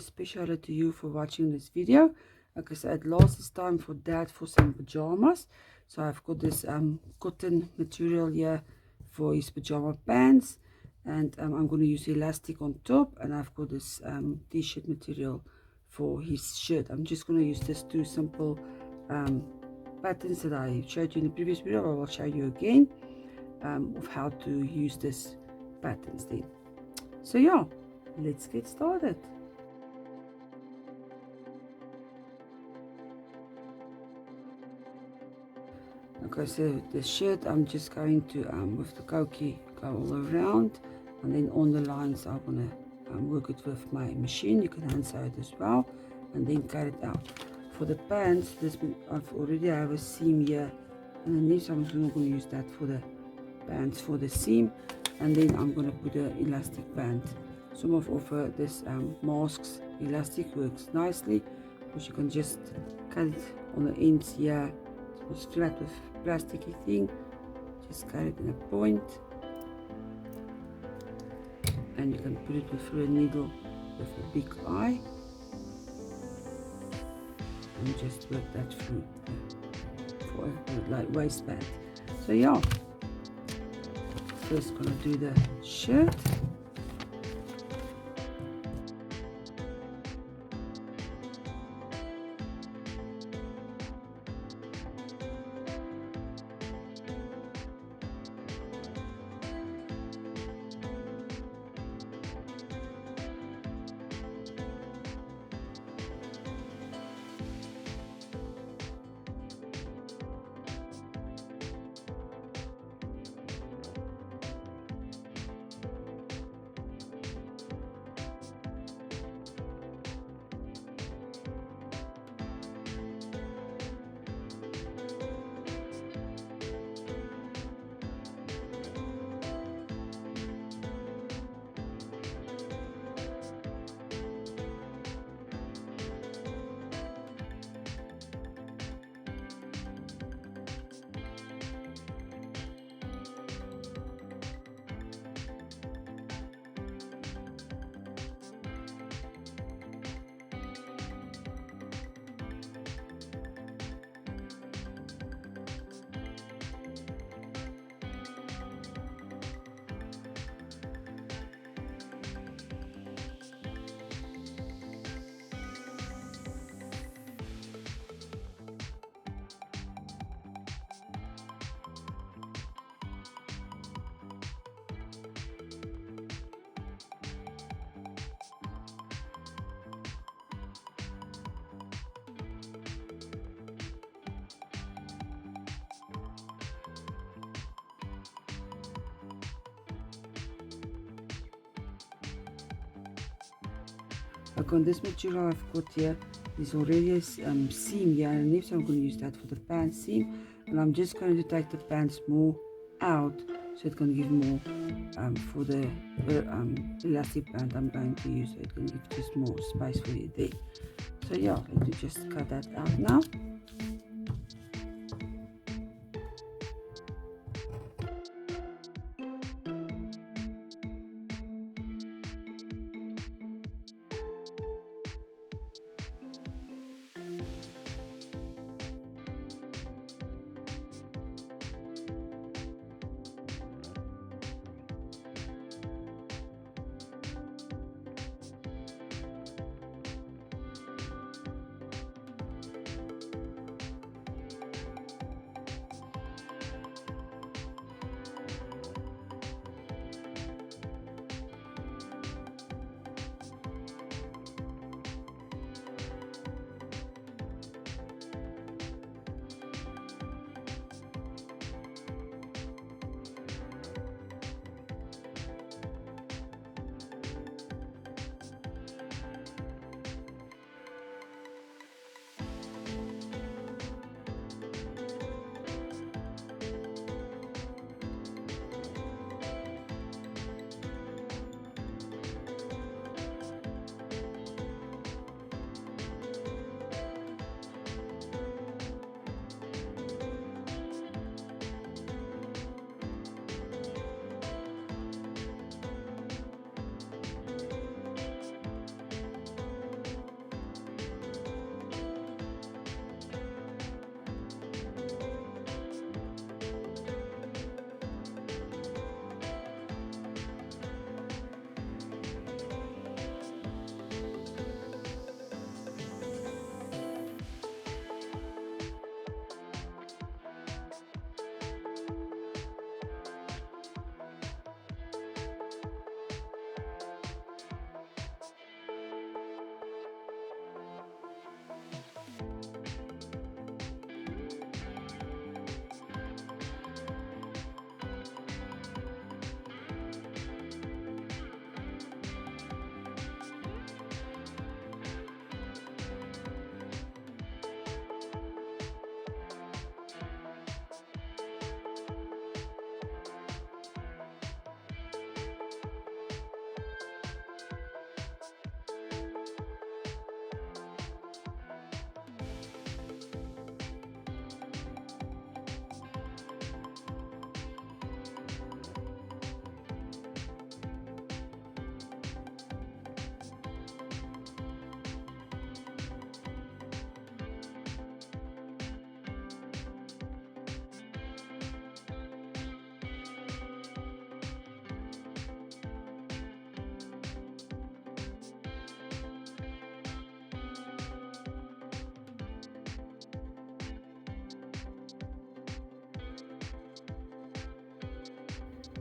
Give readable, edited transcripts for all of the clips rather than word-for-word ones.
special to you for watching this video. Like I said, last is time for Dad for some pajamas. So I've got this cotton material here for his pajama pants, and I'm going to use elastic on top, and I've got this t-shirt material for his shirt. I'm just going to use this two simple patterns that I showed you in the previous video. I will show you again of how to use this patterns then. So yeah, let's get started. Okay, so the shirt I'm just going to with the koki go all around, and then on the lines I'm gonna work it with my machine. You can hand sew it as well and then cut it out. For the pants, I've already have a seam here underneath, so I'm going to use that for the pants for the seam, and then I'm going to put an elastic band. Some of this masks elastic works nicely because you can just cut it on the ends here. It's flat with plasticky thing, just cut it in a point, and you can put it through a needle with a big eye and just work that through for like waistband. So yeah, first gonna do the shirt. Like on this material I've got here, there's already a seam here underneath, so I'm going to use that for the pants seam, and I'm just going to take the pants more out so it can give more for the elastic band I'm going to use, so it can give just more space for you there. So yeah, let me just cut that out now.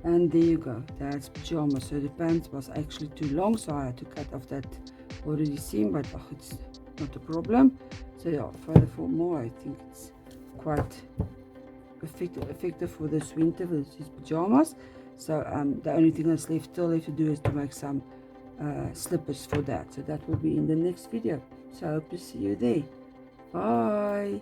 And there you go, that's pajamas. So the pants was actually too long, so I had to cut off that already seen, but it's not a problem. So yeah, furthermore, I think it's quite effective for this winter with these pajamas. So the only thing that's still left to do is to make some slippers for that. So that will be in the next video. So I hope to see you there. Bye.